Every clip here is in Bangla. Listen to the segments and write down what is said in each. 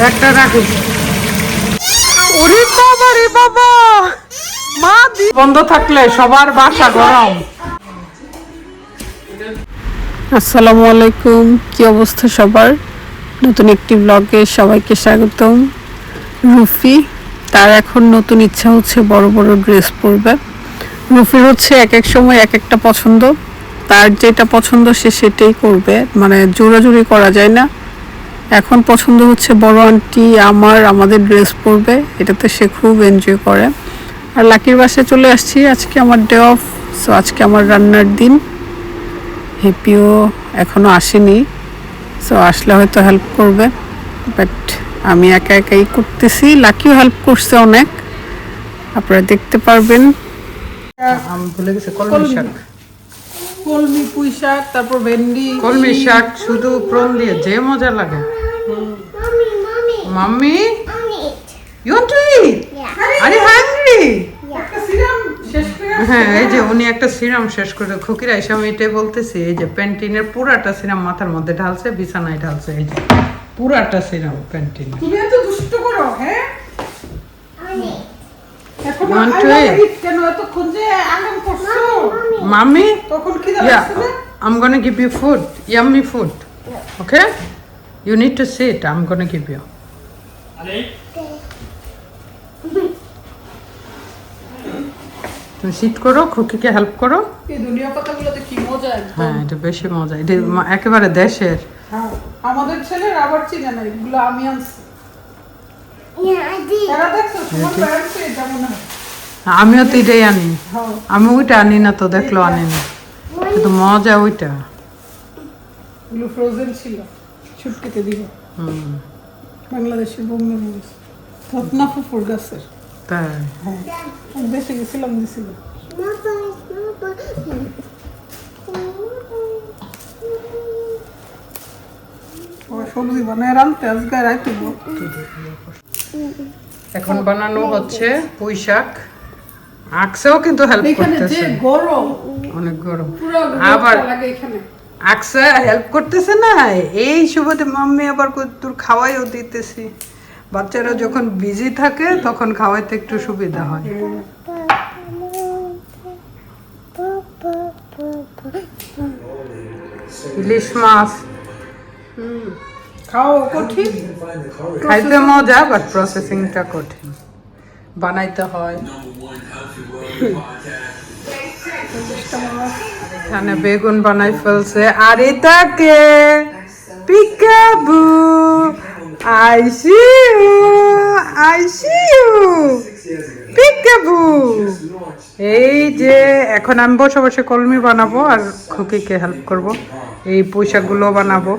একটা রাখি। ওরে বাবা রে বাবা, মা বন্ধ থাকলে সবার বাসা গরম। আসসালামু আলাইকুম, কি অবস্থা সবার? নতুন একটি ব্লগে সবাইকে স্বাগতম। রুফি তার এখন নতুন ইচ্ছা হচ্ছে বড় বড় ড্রেস পরবে। রুফির হচ্ছে এক এক সময় এক একটা পছন্দ, তার যেটা পছন্দ সে সেটাই করবে, মানে জোরাজুরি করা যায় না। এখন পছন্দ হচ্ছে বড় আন্টি আমাদের ড্রেস পরবে, এটাতে সে খুব এনজয় করে। আর লাকির বাসায় চলে আসছি, আজকে আমার ডে অফ, সো আজকে আমার রান্নার দিন। হ্যাপিও এখনও আসেনি, সো আসলে হয়তো হেল্প করবে, বাট আমি একা একাই করতেছি। লাকিও হেল্প করছে অনেক, আপনারা দেখতে পারবেন। আমি ভুলে গেছি কলমি শাক, কলমি পুঁই শাক, তারপর ভেন্ডি। কলমি শাক শুধু প্রন দিয়ে যে মজা লাগে। Mummy you want to eat? Are you hungry? হ্যাঁ, এই যে উনি একটা সিরাম শেষ করে খুকিরা এসে আমি এটাই বলতেছি, এই যে প্যান্টিনের পুরাটা সিরাম মাথার মধ্যে ঢালছে, বিছানায় ঢালছে, এই যে পুরাটা সিরাম প্যান্টিন। তুমি এত দুষ্ট করো, হ্যাঁ? এখন কেন এত খুঁজে আনন্দ করছো? মাম্মি তখন কি দাঁড়াচ্ছে? I'm gonna give you food, yummy food. Okay? You need to sit. I'm gonna give you. তুমি সিট করো, খুকিকে হেল্প করো। এই দুনিয়া কথাগুলোতে কি মজা একদম। হ্যাঁ, এটা বেশি মজা, এটা একেবারে দেশের। হ্যাঁ, আমাদের ছেলের আবার চিনে না এগুলো, আমি আনছি। এরা দেখছো তোমার প্যারেন্টস এটা মনে হয়। আমিও তো এটাই আনি, আমি ওইটা আনি না তো, দেখলো আনি না, কিন্তু মজা ওইটা। এগুলো ফ্রোজেন ছিল, ছুটকিতে দিব। বাংলাদেশের বোম্বে মরিচ, রত্না ফুফুর গাছের। তাই? হ্যাঁ, দেশে গেছিলাম, দিছিল। সবজি বানায় রাখতে আজকে রাইতে। এখন বানানো হচ্ছে পুঁই শাক। আকসাও কিন্তু হেল্প করতেছে, গরম অনেক গরম, আবার আকসা হেল্প করতেছে না। এই সুবাদে মাম্মি আবার তোর খাওয়াইও দিতেছি। বাচ্চারা যখন বিজি থাকে তখন খাওয়াইতে একটু সুবিধা হয়। ইলিশ মাছ খাও, কঠিন, খাইতে মজা, বাট প্রসেসিংটা কঠিন, বানাইতে হয়। এখানে বেগুন বানাই ফেলছে, আর এটাকে peekaboo, I see you, peekaboo. এই যে এখন আমি বসে বসে কলমি বানাবো আর খুকিকে হেল্প করব, এই পোশাকগুলো বানাবো।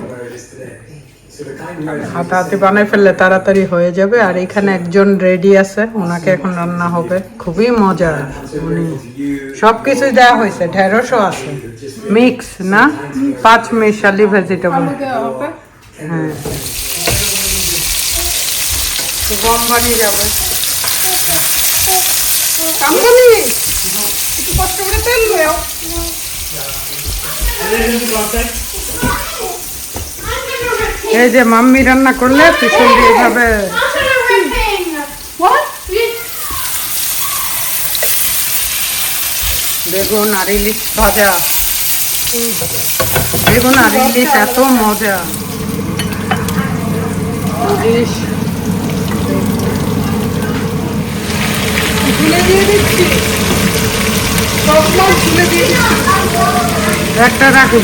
হাতাহাতি বানাই ফেললে তাড়াতাড়ি হয়ে যাবে। আর এখানে একজন রেডি আছে, ওনাকে এখন রান্না হবে। খুবই মজা, উনি সবকিছু দেওয়া হয়েছে, ঢেঁড়সও আছে, মিক্স না, 5 মিশালি ভেজিটেবল। হ্যাঁ, গম বানিয়ে যাবে। কামবনি একটু কষ্ট করে তেল দাও। এই যে মাম্মি রান্না করলে পিছন দিয়ে যাবে। বেগুন আর ইলিশ ভাজা, বেগুন আর ইলিশ এত মজা। ইলিশ তুলে দিয়ে দিচ্ছি, সব মাছ তুলে দিয়ে দিচ্ছি, একটা রাখি।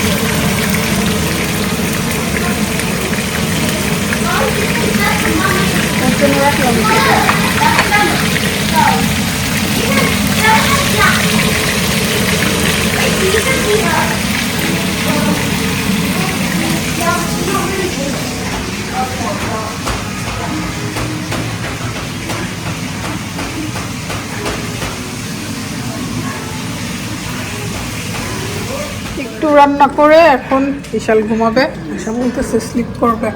একটু রান্না করে এখন বিশাল ঘুমাবে, এসে বলতেছে স্লিপ করবে।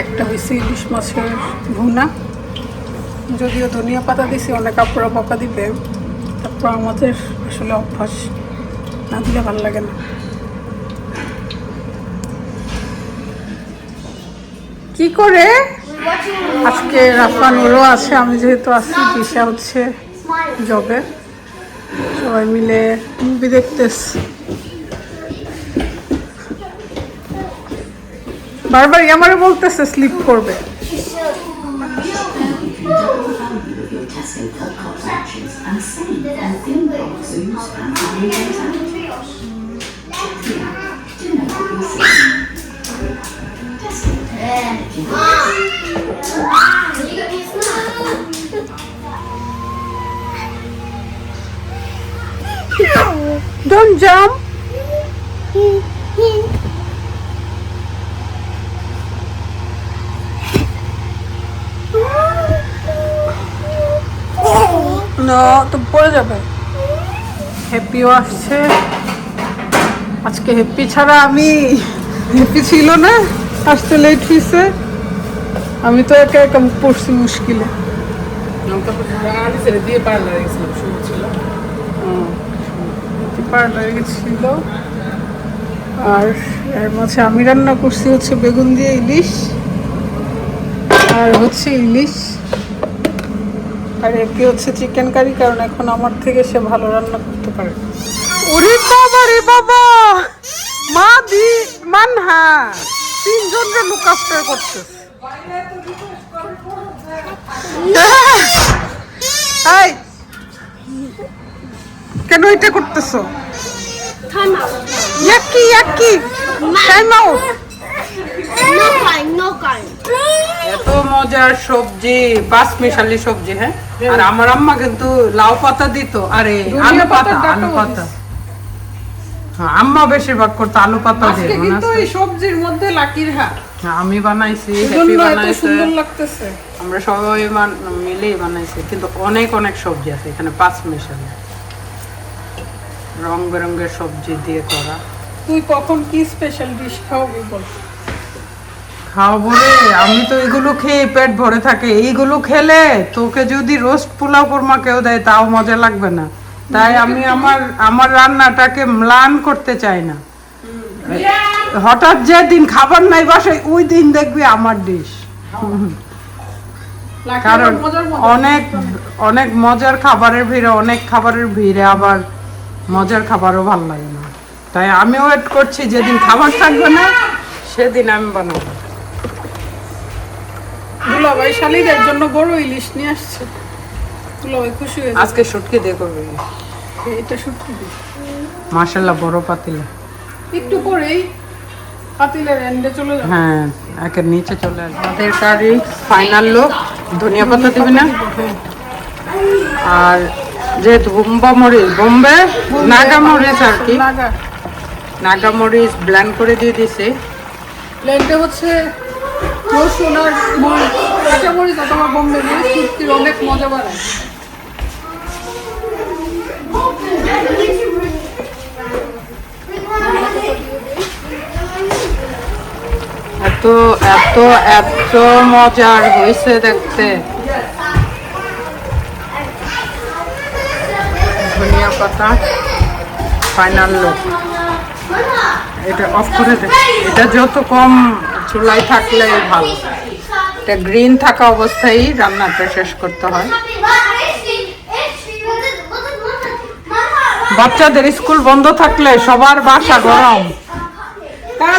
একটা হয়েছে ইলিশ মাছের ভুনা, যদিও ধনিয়া পাতা দিছি, অনেক আপুরা বকা দিবে, তারপর আমাদের আসলে অভ্যাস, না দিলে ভালো লাগে না। কি করে আজকে রাফানুরও আছে, আমি যেহেতু আছি, দিশা হচ্ছে জবে, সবাই মিলে মুভি দেখতেছি। বারবার আমারও বলতেছে স্লিপ করবে। Don't jump. No, তো পড়ে যাবে। হ্যাপিও আসছে আজকে। হ্যাপি ছাড়া আমি, হ্যাপি ছিল না, আসতে লেট হয়েছে। আমি তো একা একা পড়ছি মুশকিলে। পার্লারে গেছিল। আর এর মাঝে আমি রান্না করছি হচ্ছে বেগুন দিয়ে ইলিশ, আর হচ্ছে ইলিশ, আর একে হচ্ছে চিকেন কারি, কারণ এখন আমার থেকে সে ভালো রান্না করতে পারে। ওরে বাবা রে বাবা, মা দি মানহা তিনজনকে লুক আফটার করছে। এই কেন এটা করতেছো? Yaki yaki time out. এত মজার সবজি, পাঁচ মিশালি সবজি। হ্যাঁ, আর আমার আম্মা কিন্তু লাউ পাতা দিত, আরে আলু পাতা, আলু পাতা। হ্যাঁ, আম্মা বেশিরভাগ করতো আলু পাতা দিয়ে। কিন্তু এই সবজির মধ্যে লাকির হাত। আমি বানাইছি, হ্যাপি বানাইছে, সুন্দর লাগতেছে। আমরা সবাই মিলেই বানাইছি, কিন্তু অনেক অনেক সবজি আছে এখানে, পাঁচ মিশালি রং বেরঙের সবজি দিয়ে করা। তুই কখন কি স্পেশাল ডিশ খাওয়াবি বল? খাওয়াবো রে, আমি তো এগুলো খেয়ে পেট ভরে থাকে। এইগুলো খেলে তোকে যদি রোস্ট পোলাও কোরমা কেউ দেয় তাও মজা লাগবে না। তাই আমি আমার রান্নাটাকে ম্লান করতে চাই না। হঠাৎ যেদিন খাবার নাই বাসায়, ওই দিন দেখবি আমার ডিশ। কারণ অনেক অনেক মজার খাবারের ভিড়ে, অনেক খাবারের ভিড়ে আবার মজার খাবারও ভালো লাগে না। তাই আমি ওয়েট করছি যেদিন খাবার থাকবে না সেদিন আমি বানাবো। দুলাভাই শালিদের জন্য বড় ইলিশ নিয়ে আসছে। দুলাভাই খুশি হয়ে আজকে শুটকি দিয়ে করবে। এটা শুটকি দিয়ে মাশাআল্লাহ, বড় পাতিলে। একটু পরেই পাতিলের এন্ডে চলে যাবে। হ্যাঁ, একের নিচে চলে আসবে। আমাদের কারি ফাইনাল লুক। ধনিয়া পাতা দিবি না? আর যেহেতু বোম্বে নাগা মরিচ আর কি, নাগা মরিচ ব্লেন্ড করে দিয়ে দিছে। ব্লেন্ডে হচ্ছে রসুন আর মরিচ, কাঁচা মরিচ অথবা বোম্বে মরিচ, শুটকির অনেক মজা বাড়ায়। এত এত এত মজার হয়েছে দেখতে। ধনিয়া পাতা ফাইনাল লুক। এটা অফ করে দে। এটা যত কম চুলায় থাকলে ভালো। এটা গ্রিন থাকা অবস্থায় রান্নাটা শেষ করতে হয়। বাচ্চাদের স্কুল বন্ধ থাকলে সবার বাসা গরম,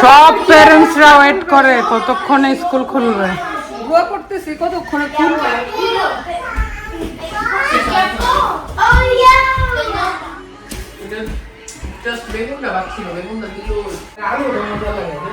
সব প্যারেন্টসরা ওয়েট করে কতক্ষণে স্কুল খুলবে। দোয়া করতেছি কতক্ষণে খুলবে। জাস্ট বেগুনটা বাকি ছিল, বেগুনটা দিল আরো মজা লাগে না।